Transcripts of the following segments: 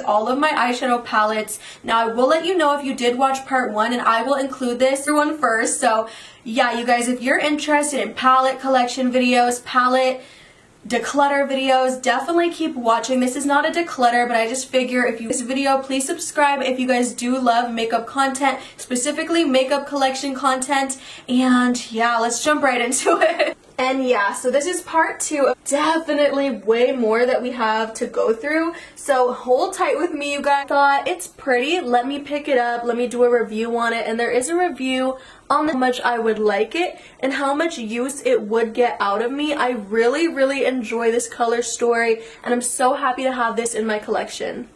all of my eyeshadow palettes. Now I will let you know if you did watch part 1, and I will include this one first. So yeah, you guys, if you're interested in palette collection videos, palette declutter videos, definitely keep watching. This is not a declutter, but I just figure if you like this video, please subscribe if you guys do love makeup content, specifically makeup collection content. And yeah, let's jump right into it. And yeah, so this is part 2. Definitely way more that we have to go through, so hold tight with me, you guys. Thought it's pretty, let me pick it up, let me do a review on it, and there is a review on how much I would like it and how much use it would get out of me. I really enjoy this color story, and I'm so happy to have this in my collection.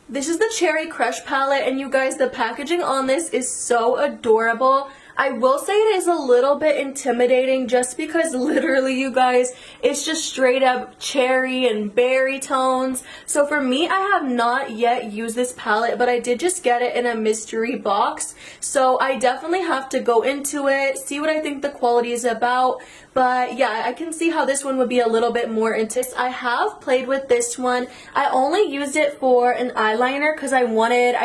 This is the Cherry Crush palette, and you guys, the packaging on this is so adorable. I will say it is a little bit intimidating just because literally, you guys, it's just straight up cherry and berry tones. So for me, I have not yet used this palette, but I did just get it in a mystery box. So I definitely have to go into it, see what I think the quality is about. But yeah, I can see how this one would be a little bit more intense. I have played with this one. I only used it for an eyeliner because I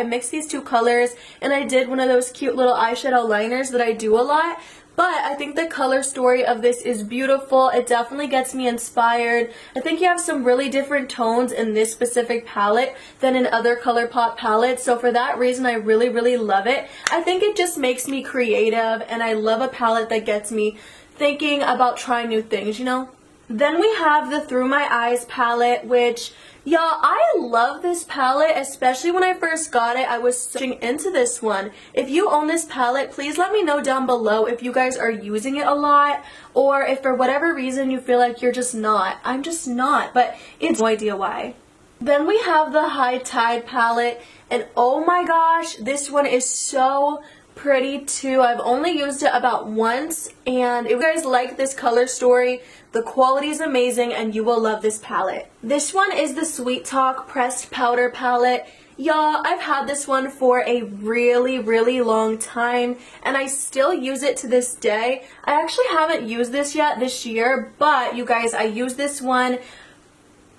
mixed these two colors, and I did one of those cute little eyeshadow liners that I do a lot. But I think the color story of this is beautiful. It definitely gets me inspired. I think you have some really different tones in this specific palette than in other ColourPop palettes. So for that reason, I really love it. I think it just makes me creative, and I love a palette that gets me thinking about trying new things, you know? Then we have the Through My Eyes palette, which, y'all, I love this palette, especially when I first got it. I was searching into this one. If you own this palette, please let me know down below if you guys are using it a lot, or if for whatever reason you feel like you're just not. I'm just not, but it's no idea why. Then we have the High Tide palette, and oh my gosh, this one is so pretty too. I've only used it about once, and if you guys like this color story, the quality is amazing and you will love this palette. This one is the Sweet Talk Pressed Powder palette. Y'all, I've had this one for a really long time, and I still use it to this day. I actually haven't used this yet this year, but you guys, I use this one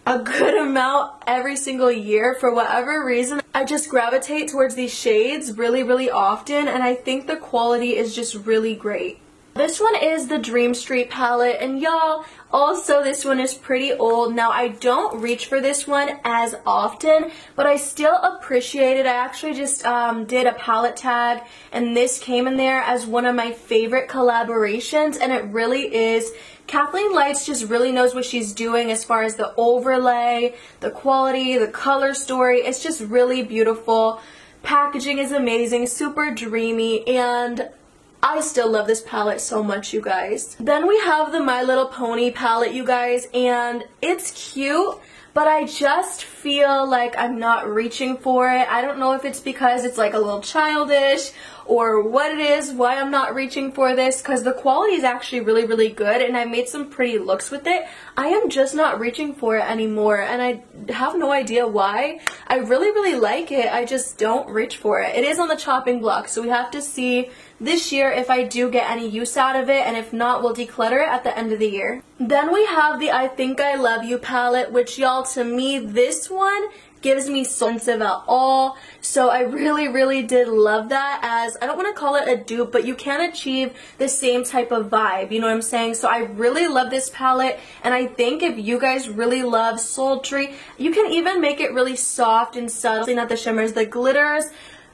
a good amount every single year. For whatever reason, I just gravitate towards these shades really often, and I think the quality is just really great. This one is the Dream Street palette, and y'all, also this one is pretty old. Now I don't reach for this one as often, but I still appreciate it. I actually just did a palette tag, and this came in there as one of my favorite collaborations, and it really is. Kathleen Lights just really knows what she's doing as far as the overlay, the quality, the color story. It's just really beautiful. Packaging is amazing, super dreamy, and I still love this palette so much, you guys. Then we have the My Little Pony palette, you guys, and it's cute, but I just feel like I'm not reaching for it. I don't know if it's because it's like a little childish or what it is, why I'm not reaching for this, because the quality is actually really good, and I made some pretty looks with it. I am just not reaching for it anymore, and I have no idea why. I really like it, I just don't reach for it. It is on the chopping block, so we have to see this year if I do get any use out of it, and if not, we'll declutter it at the end of the year. Then we have the I Think I Love You palette, which, y'all, to me, this one gives me sensitive at all. So I really did love that, as I don't want to call it a dupe, but you can achieve the same type of vibe, you know what I'm saying? So I really love this palette, and I think if you guys really love sultry, you can even make it really soft and subtle. Not the shimmers, the glitters.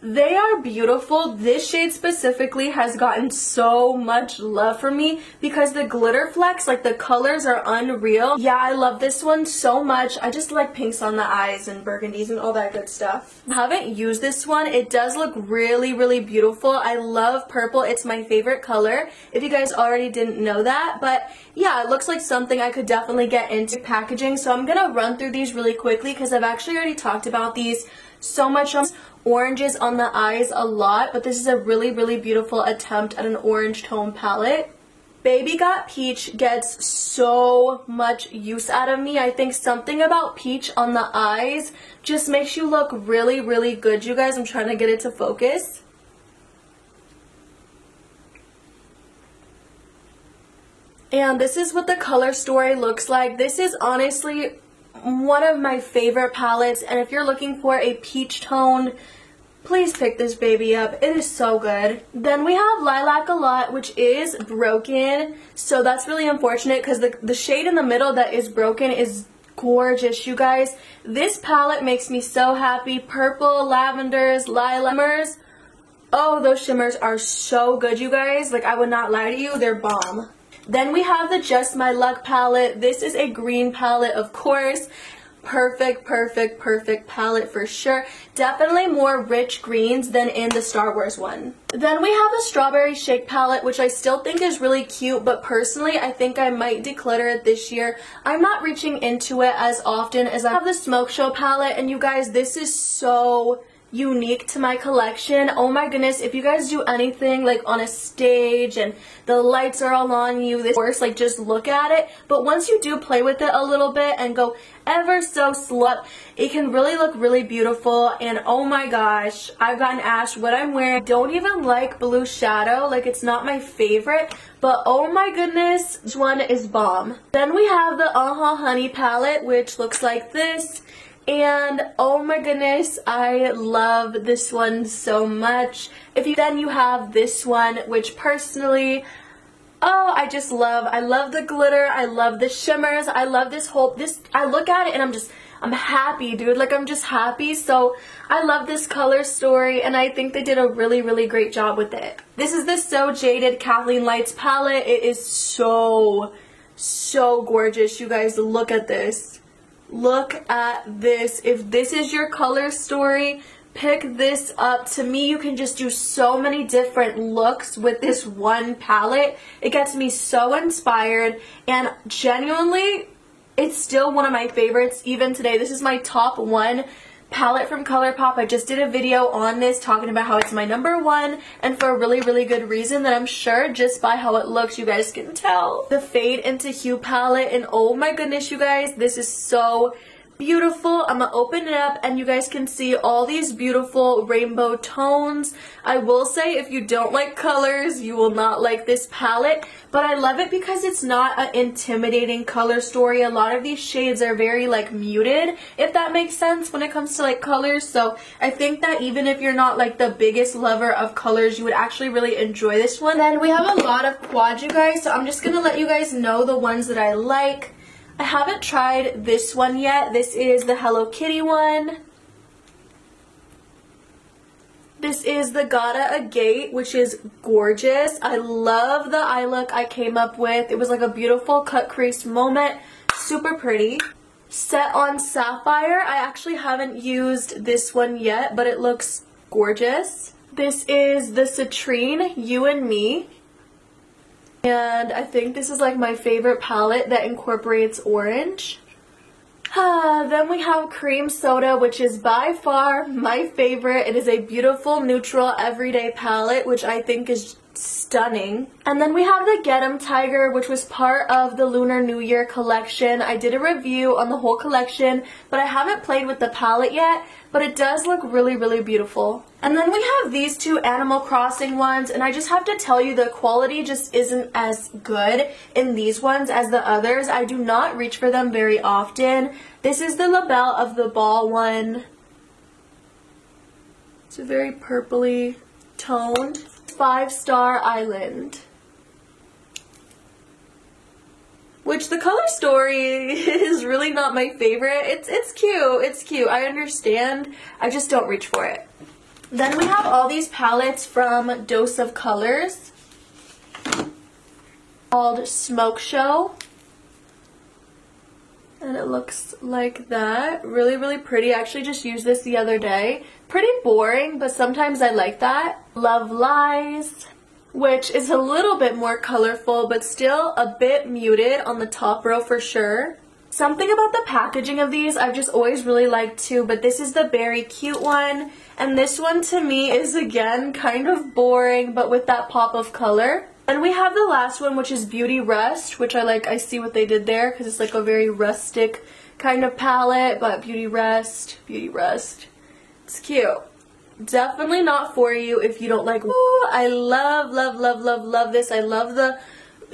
They are beautiful. This shade specifically has gotten so much love from me because the glitter flecks, like the colors are unreal. Yeah, I love this one so much. I just like pinks on the eyes and burgundies and all that good stuff. I haven't used this one. It does look really beautiful. I love purple. It's my favorite color, if you guys already didn't know that. But yeah, it looks like something I could definitely get into packaging. So I'm gonna run through these really quickly because I've actually already talked about these so much. Oranges on the eyes a lot, but this is a really beautiful attempt at an orange tone palette. Baby Got Peach gets so much use out of me. I think something about peach on the eyes just makes you look really good, you guys. I'm trying to get it to focus. And this is what the color story looks like. This is honestly one of my favorite palettes, and if you're looking for a peach tone, please pick this baby up. It is so good. Then we have Lilac a Lot, which is broken, so that's really unfortunate because the shade in the middle that is broken is gorgeous, you guys. This palette makes me so happy. Purple, lavenders, lilacs. Oh, those shimmers are so good, you guys. Like, I would not lie to you, they're bomb. Then we have the Just My Luck palette. This is a green palette, of course. Perfect, perfect, perfect palette for sure. Definitely more rich greens than in the Star Wars one. Then we have a Strawberry Shake palette, which I still think is really cute, but personally I think I might declutter it this year. I'm not reaching into it as often as I have the Smoke Show palette, and you guys, this is so unique to my collection. Oh my goodness, if you guys do anything like on a stage and the lights are all on you, this works, like just look at it. But once you do play with it a little bit and go ever so slow, it can really look really beautiful. And oh my gosh, I've gotten asked what I'm wearing. I don't even like Blue Shadow, like it's not my favorite, but oh my goodness, this one is bomb. Then we have the Honey palette, which looks like this. And oh my goodness, I love this one so much. Then you have this one, which personally, oh, I love the glitter, I love the shimmers, I love I look at it and I'm happy, dude. Like, I'm just happy. So I love this color story, and I think they did a really, really great job with it. This is the So Jaded Kathleen Lights palette. It is so, so gorgeous. You guys, look at this. Look at this. If this is your color story, pick this up. To me, you can just do so many different looks with this one palette. It gets me so inspired, and genuinely, it's still one of my favorites even today. This is my top one palette from ColourPop. I just did a video on this talking about how it's my #1, and for a really, really good reason that I'm sure just by how it looks you guys can tell. The Fade into Hue palette, and oh my goodness, you guys, this is so beautiful. I'm gonna open it up and you guys can see all these beautiful rainbow tones. I will say, if you don't like colors, you will not like this palette, but I love it because it's not an intimidating color story. A lot of these shades are very like muted, if that makes sense, when it comes to like colors. So I think that even if you're not like the biggest lover of colors, you would actually really enjoy this one. Then we have a lot of quads, you guys, so I'm just gonna let you guys know the ones that I like. I haven't tried this one yet. This is the Hello Kitty one. This is the Gotta Agate, which is gorgeous. I love the eye look I came up with. It was like a beautiful cut crease moment. Super pretty. Set on Sapphire. I actually haven't used this one yet, but it looks gorgeous. This is the Citrine You and Me. And I think this is like my favorite palette that incorporates orange. Then we have Cream Soda, which is by far my favorite. It is a beautiful neutral everyday palette, which I think is stunning. And then we have the Get 'Em Tiger, which was part of the Lunar New Year collection. I did a review on the whole collection, but I haven't played with the palette yet, but it does look really, really beautiful. And then we have these two Animal Crossing ones, and I just have to tell you the quality just isn't as good in these ones as the others. I do not reach for them very often. This is the La Belle of the Ball one. It's a very purpley toned. 5 Star Island, which the color story is really not my favorite. It's cute, it's cute, I understand, I just don't reach for it. Then we have all these palettes from Dose of Colors called Smoke Show, and it looks like that. Really, really pretty. I actually just used this the other day. Pretty boring, but sometimes I like that. Love Lies, which is a little bit more colorful, but still a bit muted on the top row for sure. Something about the packaging of these I've just always really liked too, but this is the Berry Cute one, and this one to me is again kind of boring, but with that pop of color. And we have the last one, which is Beauty Rust, which I see what they did there, because it's like a very rustic kind of palette, but Beauty Rust, it's cute. Definitely not for you if you don't like, ooh, I love, love, love, love, love this. I love the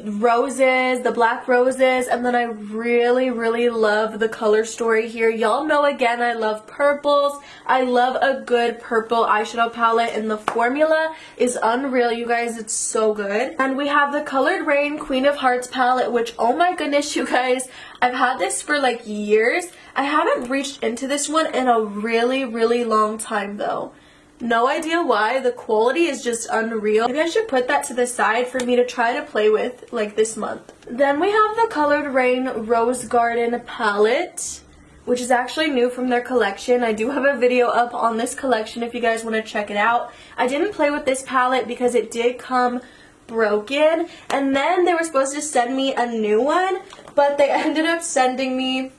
roses, the black roses, and then I really, really love the color story here. Y'all know, again, I love purples. I love a good purple eyeshadow palette, and the formula is unreal, you guys. It's so good. And we have the Colored Rain Queen of Hearts palette, which, oh my goodness, you guys, I've had this for like years. I haven't reached into this one in a really, really long time though. No idea why. The quality is just unreal. Maybe I should put that to the side for me to try to play with like this month. Then we have the Colored Rain Rose Garden palette, which is actually new from their collection. I do have a video up on this collection if you guys want to check it out. I didn't play with this palette because it did come broken, and then they were supposed to send me a new one, but they ended up sending me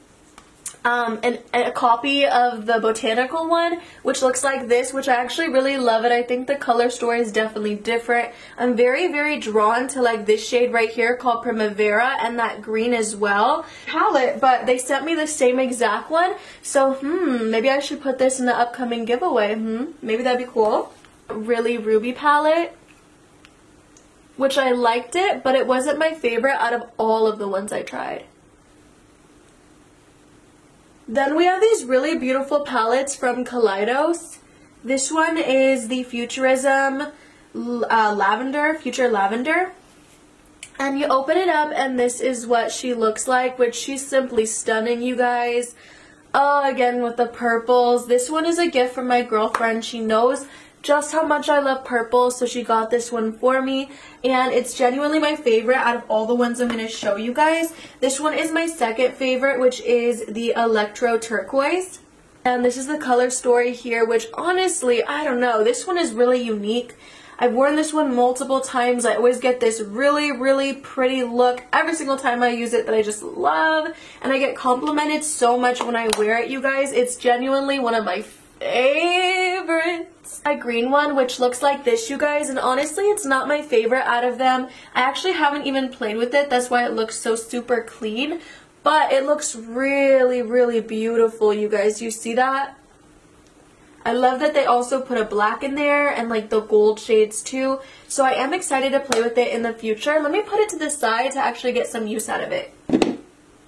a copy of the botanical one, which looks like this, which I actually really love it. I think the color story is definitely different. I'm very, very drawn to like this shade right here called Primavera, and that green as well palette, but they sent me the same exact one, so maybe I should put this in the upcoming giveaway. Maybe that'd be cool. Really Ruby palette, which I liked it, but it wasn't my favorite out of all of the ones I tried. Then we have these really beautiful palettes from Kaleidos. This one is the Futurism Lavender, Future Lavender. And you open it up and this is what she looks like, which she's simply stunning, you guys. Oh, again with the purples. This one is a gift from my girlfriend. She knows just how much I love purple, so she got this one for me, and it's genuinely my favorite out of all the ones I'm going to show you guys. This one is my second favorite, which is the Electro Turquoise, and this is the color story here, which honestly, I don't know, this one is really unique. I've worn this one multiple times. I always get this really, really pretty look every single time I use it that I just love, and I get complimented so much when I wear it, you guys. It's genuinely one of my favorites. A green one, which looks like this, you guys, and honestly it's not my favorite out of them. I actually haven't even played with it, that's why it looks so super clean, but it looks really, really beautiful, you guys. You see that? I love that they also put a black in there and like the gold shades too, so I am excited to play with it in the future. Let me put it to the side to actually get some use out of it.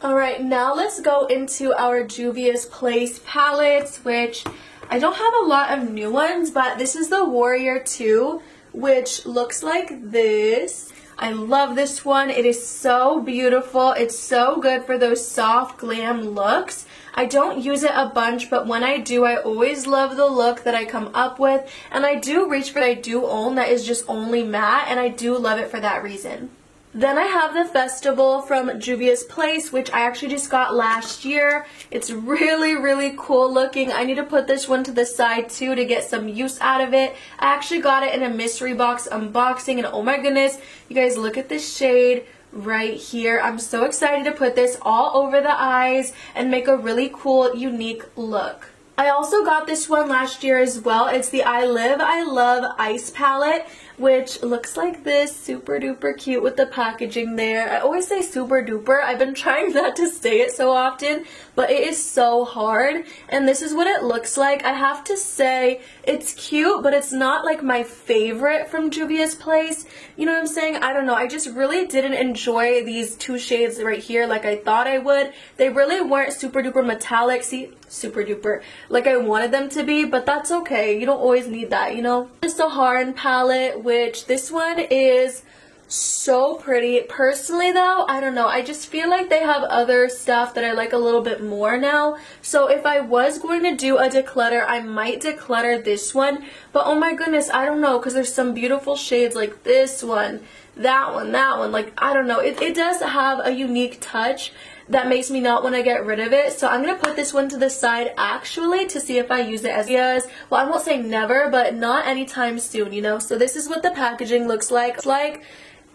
Alright, now let's go into our Juvia's Place palettes, which I don't have a lot of new ones, but this is the Warrior 2, which looks like this. I love this one. It is so beautiful. It's so good for those soft glam looks. I don't use it a bunch, but when I do, I always love the look that I come up with, and I do reach for what I do own that is just only matte, and I do love it for that reason. Then I have the Festival from Juvia's Place, which I actually just got last year. It's really, really cool looking. I need to put this one to the side too to get some use out of it. I actually got it in a mystery box unboxing, and oh my goodness, you guys, look at this shade right here. I'm so excited to put this all over the eyes and make a really cool, unique look. I also got this one last year as well. It's the I Live, I Love Ice palette, which looks like this, super duper cute with the packaging there. I always say super duper. I've been trying not to say it so often, but it is so hard, and this is what it looks like. I have to say it's cute, but it's not like my favorite from Juvia's Place. You know what I'm saying? I don't know. I just really didn't enjoy these two shades right here like I thought I would. They really weren't super duper metallic. See, super duper like I wanted them to be, but that's okay. You don't always need that, you know? It's the Haran palette, which this one is so pretty. Personally though, I don't know, I just feel like they have other stuff that I like a little bit more now. So if I was going to do a declutter, I might declutter this one, but oh my goodness, I don't know, because there's some beautiful shades like this one, that one, like I don't know, it does have a unique touch that makes me not want to get rid of it. So I'm going to put this one to the side actually to see if I use it as well, I won't say never, but not anytime soon, you know. So this is what the packaging looks like.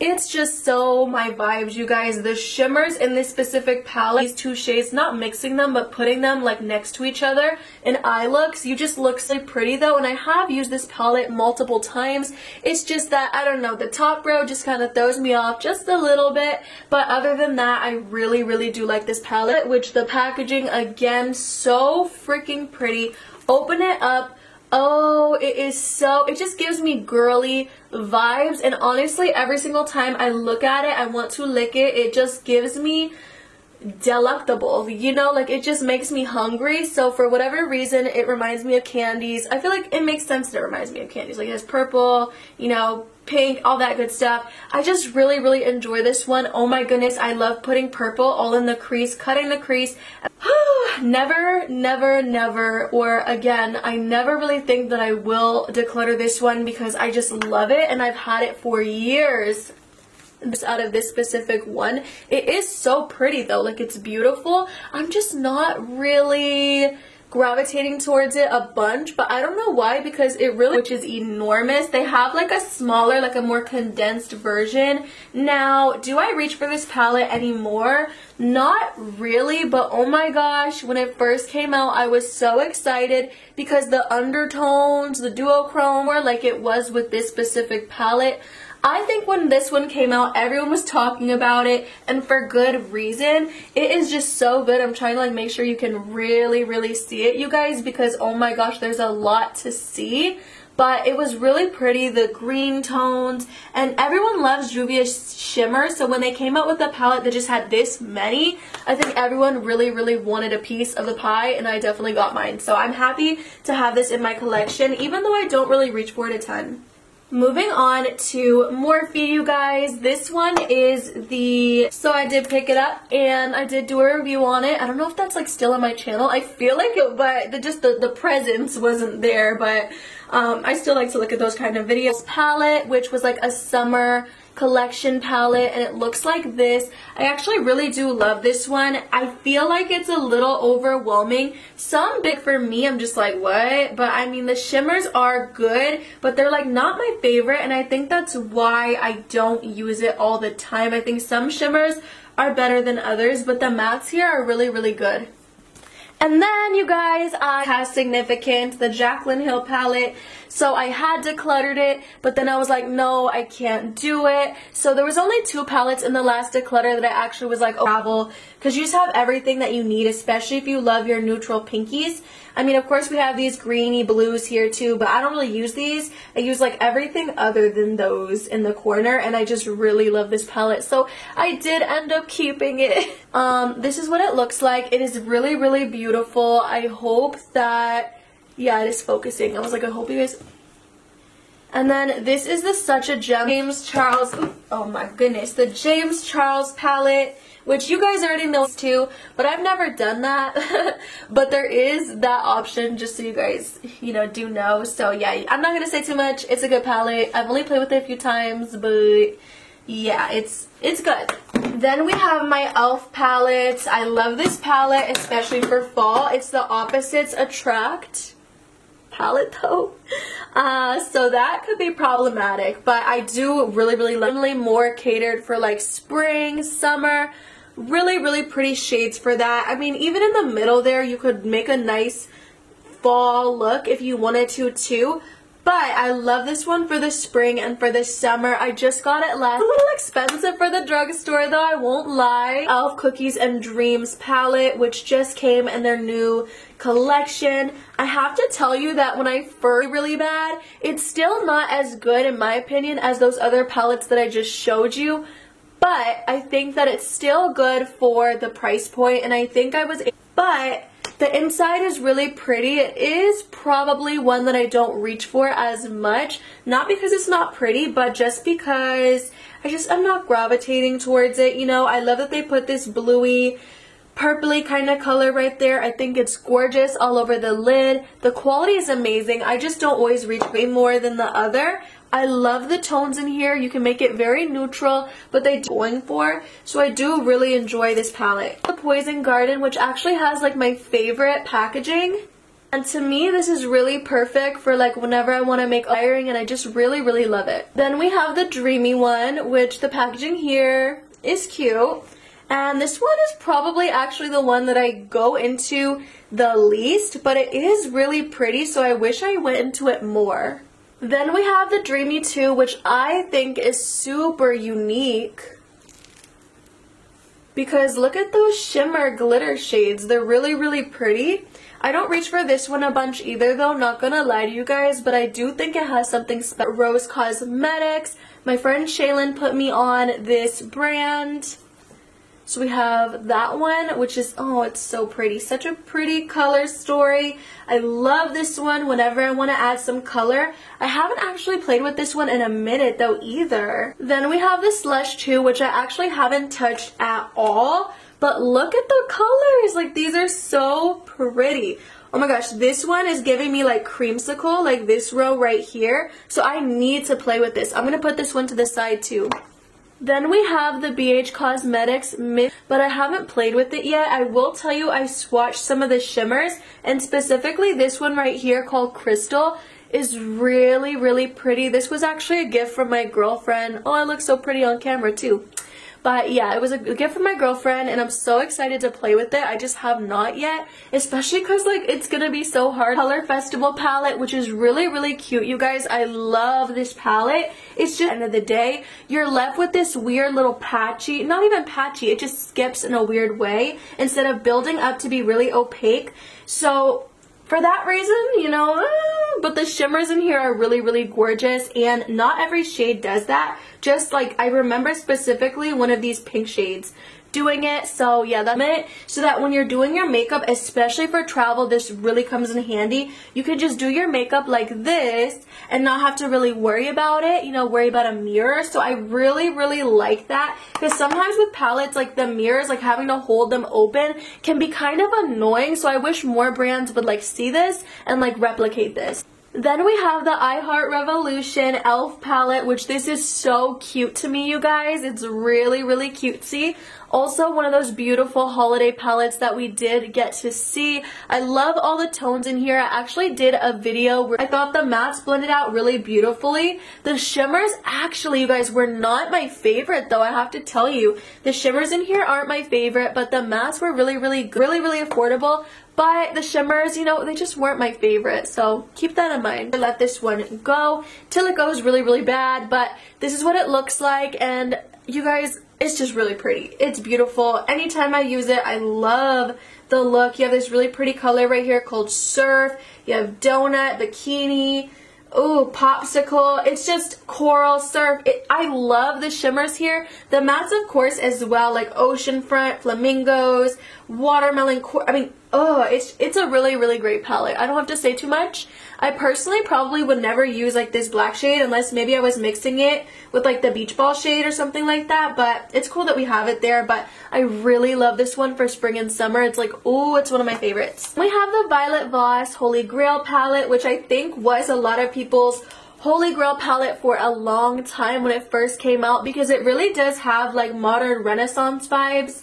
It's just so my vibes, you guys. The shimmers in this specific palette, these two shades, not mixing them but putting them like next to each other in eye looks, you just look so pretty though. And I have used this palette multiple times. It's just that, I don't know, the top row just kind of throws me off just a little bit, but other than that, I really, really do like this palette, which the packaging, again, so freaking pretty. Open it up. Oh, it just gives me girly vibes, and honestly, every single time I look at it, I want to lick it. It just gives me delectable, you know, like it just makes me hungry. So for whatever reason, it reminds me of candies. I feel like it makes sense that it reminds me of candies. Like it has purple, you know, pink, all that good stuff. I just really enjoy this one. Oh my goodness, I love putting purple all in the crease, cutting the crease. Never, or again, I never really think that I will declutter this one because I just love it and I've had it for years. Out of this specific one, it is so pretty though, like it's beautiful. I'm just not really gravitating towards it a bunch, but I don't know why, because it really, which is enormous. They have like a smaller, like a more condensed version. Now, do I reach for this palette anymore? Not really, but oh my gosh, when it first came out, I was so excited because the undertones, the duochrome, were like it was with this specific palette. I think when this one came out, everyone was talking about it, and for good reason. It is just so good. I'm trying to like make sure you can really see it, you guys, because oh my gosh, there's a lot to see. But it was really pretty, the green tones, and everyone loves Juvia Shimmer, so when they came out with a palette that just had this many, I think everyone really wanted a piece of the pie, and I definitely got mine. So I'm happy to have this in my collection, even though I don't really reach for it a ton. Moving on to Morphe, you guys. This one is so I did pick it up and I did do a review on it. I don't know if that's like still on my channel. I feel like it, but the presence wasn't there, but I still like to look at those kind of videos. Palette, which was like a summer collection palette, and it looks like this. I actually really do love this one. I feel like it's a little overwhelming. Some big for me, I'm just like, what? But I mean, the shimmers are good, but they're like not my favorite, and I think that's why I don't use it all the time. I think some shimmers are better than others, but the mattes here are really good. And then, you guys, I have Significant, the Jaclyn Hill palette. So I had decluttered it, but then I was like, no, I can't do it. So there was only 2 palettes in the last declutter that I actually was like, oh, travel, because you just have everything that you need, especially if you love your neutral pinkies. I mean, of course, we have these greeny blues here too, but I don't really use these. I use like everything other than those in the corner, and I just really love this palette. So I did end up keeping it. This is what it looks like. It is really beautiful. I hope that, yeah, it is focusing. I was like, I hope you guys... And then this is the Such a Gem James Charles, oh my goodness, the James Charles palette, which you guys already know too, but I've never done that. But there is that option, just so you guys, you know, do know. So yeah, I'm not gonna say too much. It's a good palette. I've only played with it a few times, but yeah, it's good. Then we have my e.l.f. palette. I love this palette, especially for fall. It's the Opposites Attract palette though, so that could be problematic, but I do really love more catered for like spring, summer, really pretty shades for that. I mean, even in the middle there, you could make a nice fall look if you wanted to too. But I love this one for the spring and for the summer. I just got it last. A little expensive for the drugstore though, I won't lie. e.l.f. Cookies and Dreams palette, which just came in their new collection. I have to tell you that when I first really bad, it's still not as good in my opinion as those other palettes that I just showed you. But I think that it's still good for the price point, and I think I was, but the inside is really pretty. It is probably one that I don't reach for as much. Not because it's not pretty, but just because I'm not gravitating towards it. You know, I love that they put this bluey, purpley kind of color right there. I think it's gorgeous all over the lid. The quality is amazing. I just don't always reach way more than the other. I love the tones in here. You can make it very neutral, but they do going for. So I do really enjoy this palette. The Poison Garden, which actually has like my favorite packaging. And to me, this is really perfect for like whenever I want to make layering, and I just really love it. Then we have the Dreamy one, which the packaging here is cute. And this one is probably actually the one that I go into the least, but it is really pretty, so I wish I went into it more. Then we have the Dreamy 2, which I think is super unique. because look at those shimmer glitter shades. They're really, really pretty. I don't reach for this one a bunch either though, not gonna lie to you guys, but I do think it has something special. Rose Cosmetics. My friend Shaylin put me on this brand. So we have that one, which is, oh, it's so pretty. Such a pretty color story. I love this one whenever I want to add some color. I haven't actually played with this one in a minute though either. Then we have the Slush 2, which I actually haven't touched at all. But look at the colors. Like, these are so pretty. Oh my gosh, this one is giving me like creamsicle, like this row right here. So I need to play with this. I'm going to put this one to the side too. Then we have the BH Cosmetics Mist, but I haven't played with it yet. I will tell you I swatched some of the shimmers, and specifically this one right here called Crystal is really, really pretty. This was actually a gift from my girlfriend. Oh, I look so pretty on camera too. But yeah, it was a gift from my girlfriend, and I'm so excited to play with it. I just have not yet, especially because like it's gonna be so hard. Color Festival palette, which is really, really cute, you guys. I love this palette. It's just, at the end of the day, you're left with this weird little patchy, not even patchy, it just skips in a weird way instead of building up to be really opaque. So for that reason, you know, but the shimmers in here are really, really gorgeous, and not every shade does that. Just like, I remember specifically one of these pink shades doing it. So yeah, that's it. So that when you're doing your makeup, especially for travel, this really comes in handy. You can just do your makeup like this and not have to really worry about it, you know, worry about a mirror. So I really, really like that, because sometimes with palettes, like the mirrors, like having to hold them open can be kind of annoying. So I wish more brands would like see this and like replicate this. Then we have the I Heart Revolution e.l.f. palette, which this is so cute to me, you guys. It's really, really cutesy. Also, one of those beautiful holiday palettes that we did get to see. I love all the tones in here. I actually did a video where I thought the mattes blended out really beautifully. The shimmers, actually, you guys, were not my favorite, though, I have to tell you. The shimmers in here aren't my favorite, but the mattes were really, really good, really, really affordable. But the shimmers, you know, they just weren't my favorite, so keep that in mind. I let this one go till it goes really, really bad, but this is what it looks like, and you guys, it's just really pretty. It's beautiful. Anytime I use it, I love the look. You have this really pretty color right here called Surf. You have Donut, Bikini, ooh, Popsicle. It's just Coral, Surf. I love the shimmers here. The mattes, of course, as well, like Oceanfront, Flamingos, Watermelon, I mean, oh, it's a really, really great palette. I don't have to say too much. I personally probably would never use like this black shade unless maybe I was mixing it with like the beach ball shade or something like that, but it's cool that we have it there. But I really love this one for spring and summer. It's like, ooh, it's one of my favorites. We have the Violet Voss Holy Grail palette, which I think was a lot of people's Holy Grail palette for a long time when it first came out, because it really does have like modern Renaissance vibes.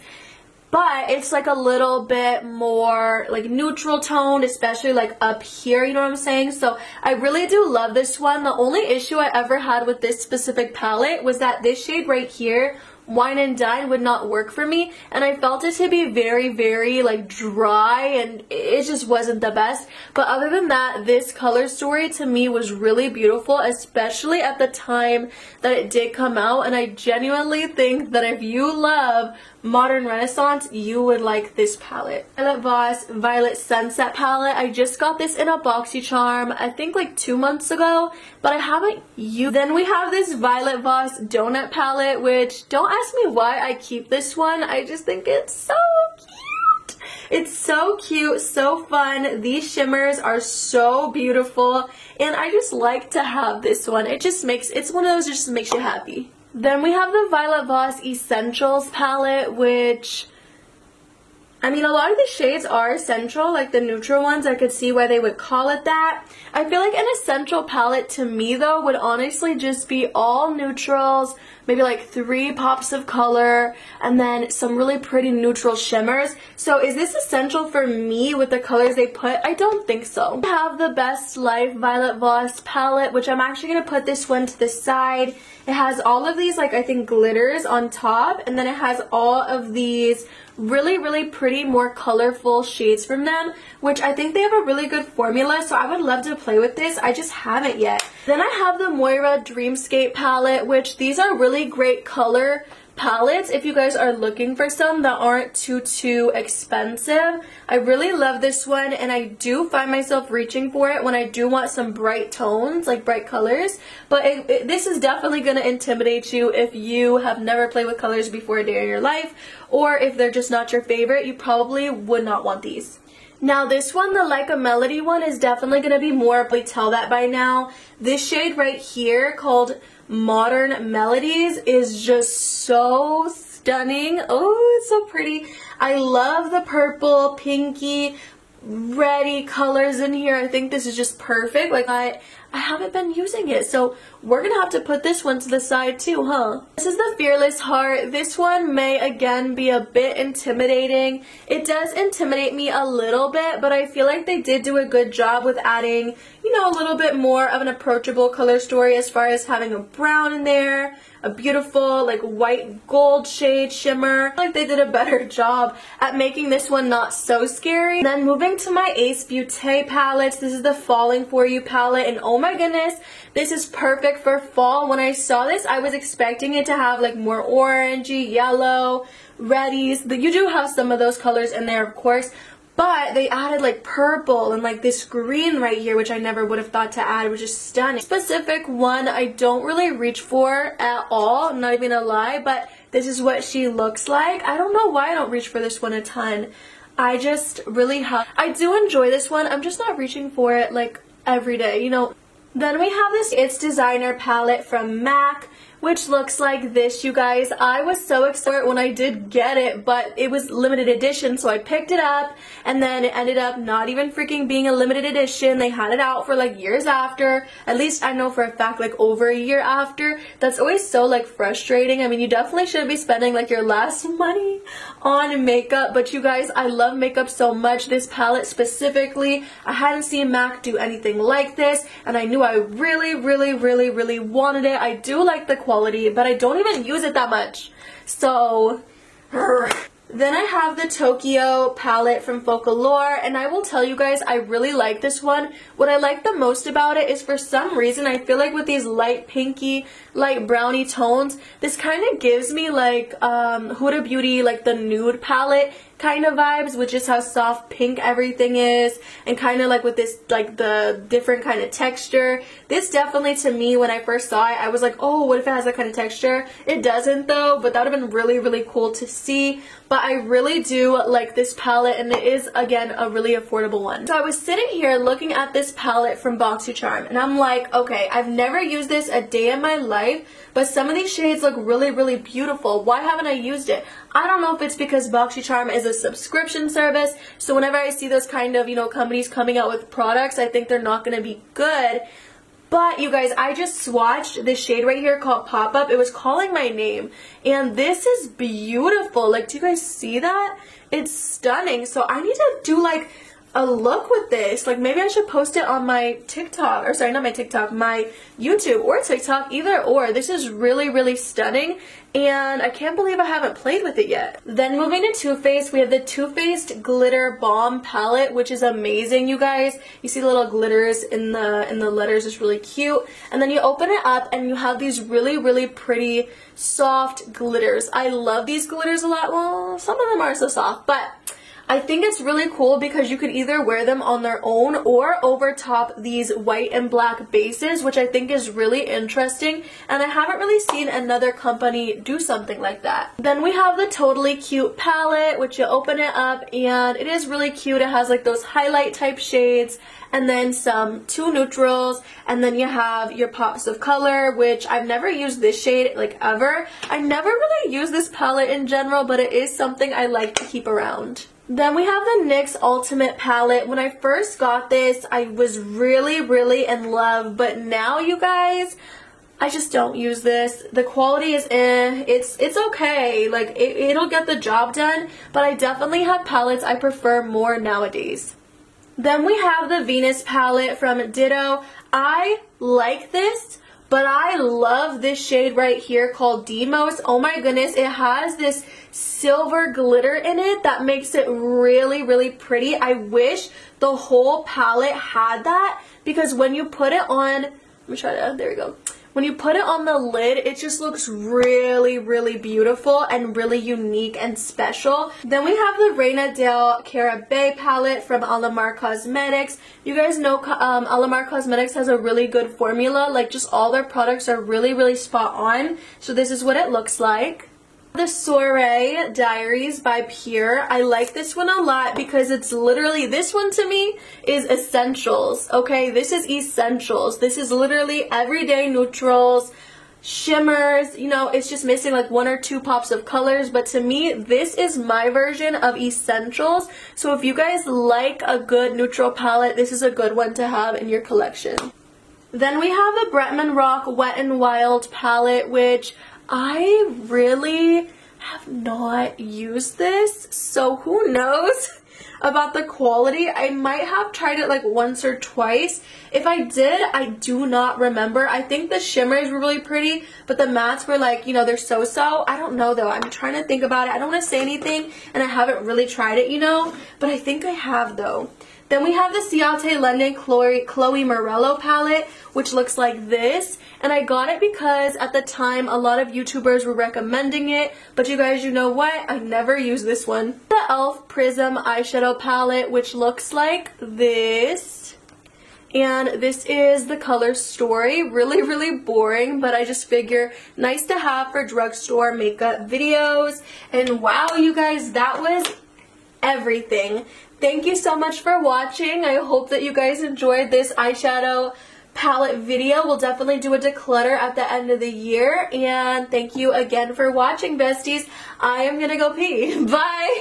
But it's like a little bit more like neutral toned, especially like up here, you know what I'm saying? So I really do love this one. The only issue I ever had with this specific palette was that this shade right here, Wine and Dine, would not work for me, and I felt it to be very, very like dry, and it just wasn't the best. But other than that, this color story to me was really beautiful, especially at the time that it did come out, and I genuinely think that if you love modern Renaissance, you would like this palette. Violet Voss Violet Sunset palette. I just got this in a BoxyCharm, I think like 2 months ago, but I haven't used. Then we have this Violet Voss Donut palette, which don't ask me why I keep this one. I just think it's so cute. It's so cute, so fun. These shimmers are so beautiful, and I just like to have this one. It just makes, it's one of those that just makes you happy. Then we have the Violet Voss Essentials palette, which, I mean, a lot of the shades are essential, like the neutral ones. I could see why they would call it that. I feel like an essential palette to me, though, would honestly just be all neutrals, maybe like 3 pops of color, and then some really pretty neutral shimmers. So is this essential for me with the colors they put? I don't think so. I have the Best Life Violet Voss palette, which I'm actually going to put this one to the side. It has all of these, like, I think glitters on top, and then it has all of these really, really pretty, more colorful shades from them, which I think they have a really good formula, so I would love to play with this. I just haven't yet. Then I have the Moira Dreamscape palette, which these are really great color palettes if you guys are looking for some that aren't too expensive. I really love this one, and I do find myself reaching for it when I do want some bright tones, like bright colors. But this is definitely going to intimidate you if you have never played with colors before a day in your life, or if they're just not your favorite. You probably would not want these. Now this one, the Like a Melody one, is definitely going to be more, but tell that by now. This shade right here called Modern Melodies is just so stunning. Oh, it's so pretty. I love the purple, pinky, reddy colors in here. I think this is just perfect. Like I haven't been using it, so we're gonna have to put this one to the side too, huh? This is the Fearless Heart. This one may again be a bit intimidating. It does intimidate me a little bit, but I feel like they did do a good job with adding, you know, a little bit more of an approachable color story as far as having a brown in there, a beautiful like white gold shade shimmer. I feel like they did a better job at making this one not so scary. And then moving to my Ace Beauté palettes, this is the Falling For You palette, and oh my goodness, this is perfect for fall. When I saw this, I was expecting it to have like more orangey, yellow, reddies. You do have some of those colors in there, of course, but they added like purple and like this green right here, which I never would have thought to add, which is stunning. Specific one I don't really reach for at all, I'm not even gonna lie, but this is what she looks like. I don't know why I don't reach for this one a ton. I just really I do enjoy this one. I'm just not reaching for it like every day, you know. Then we have this It's Designer palette from MAC, which looks like this, you guys. I was so excited when I did get it, but it was limited edition, so I picked it up, and then it ended up not even freaking being a limited edition. They had it out for like years after. At least I know for a fact like over a year after. That's always so like frustrating. I mean, you definitely shouldn't be spending like your last money on makeup, but you guys, I love makeup so much. This palette specifically, I hadn't seen MAC do anything like this, and I knew I really wanted it. I do like the quality, but I don't even use it that much. So then I have the Tokyo palette from Focallure, and I will tell you guys, I really like this one. What I like the most about it is for some reason I feel like with these light pinky, light browny tones, this kind of gives me like Huda Beauty, like the nude palette kind of vibes, which is how soft pink everything is, and kind of like with this like the different kind of texture. This definitely, to me, when I first saw it, I was like, oh, what if it has that kind of texture? It doesn't though, but that would have been really cool to see. But I really do like this palette, and it is again a really affordable one. So I was sitting here looking at this palette from BoxyCharm, and I'm like, okay, I've never used this a day in my life, but some of these shades look really beautiful. Why haven't I used it? I don't know if it's because BoxyCharm is a subscription service, so whenever I see those kind of, you know, companies coming out with products, I think they're not going to be good. But you guys, I just swatched this shade right here called Pop Up. It was calling my name, and this is beautiful. Like, do you guys see that? It's stunning. So I need to do like a look with this. Like, maybe I should post it on my TikTok, or sorry, not my TikTok, my YouTube or TikTok, either or. This is really stunning, and I can't believe I haven't played with it yet. Then moving to Too Faced, we have the Too Faced Glitter Bomb palette, which is amazing, you guys. You see the little glitters in the letters. It's really cute. And then you open it up and you have these really pretty soft glitters. I love these glitters a lot. Well, some of them are so soft, but I think it's really cool because you could either wear them on their own or over top these white and black bases, which I think is really interesting, and I haven't really seen another company do something like that. Then we have the Totally Cute palette, which you open it up and it is really cute. It has like those highlight type shades, and then two neutrals, and then you have your pops of color, which I've never used this shade like ever. I never really use this palette in general, but it is something I like to keep around. Then we have the NYX Ultimate palette. When I first got this, I was really in love, but now, you guys, I just don't use this. The quality is it's okay. Like, it'll get the job done, but I definitely have palettes I prefer more nowadays. Then we have the Venus palette from Ditto. I like this, but I love this shade right here called Demos. Oh my goodness, it has this silver glitter in it that makes it really pretty. I wish the whole palette had that, because when you put it on, let me try to, there we go. when you put it on the lid, it just looks really, really beautiful and really unique and special. Then we have the Reina del Caribe palette from Alamar Cosmetics. You guys know Alamar Cosmetics has a really good formula. Like, just all their products are really, really spot on. So this is what it looks like. The Soiree Diaries by Pure. I like this one a lot because it's literally, this one to me is essentials, okay? This is essentials. This is literally everyday neutrals, shimmers, you know, it's just missing like 1 or 2 pops of colors, but to me, this is my version of essentials. So if you guys like a good neutral palette, this is a good one to have in your collection. Then we have the Bretman Rock Wet n Wild palette, which I really have not used this, so who knows about the quality. I might have tried it like once or twice. If I did, I do not remember. I think the shimmers were really pretty, but the mattes were like, you know, they're so-so. I don't know though. I'm trying to think about it. I don't want to say anything, and I haven't really tried it, you know, but I think I have though. Then we have the Ciate London Chloe Morello palette, which looks like this. And I got it because at the time a lot of YouTubers were recommending it. But you guys, you know what? I never used this one. The e.l.f. Prism eyeshadow palette, which looks like this. And this is the color Story. Really, really boring, but I just figure nice to have for drugstore makeup videos. And wow, you guys, that was everything. Thank you so much for watching. I hope that you guys enjoyed this eyeshadow palette video. We'll definitely do a declutter at the end of the year. And thank you again for watching, besties. I am gonna go pee. Bye!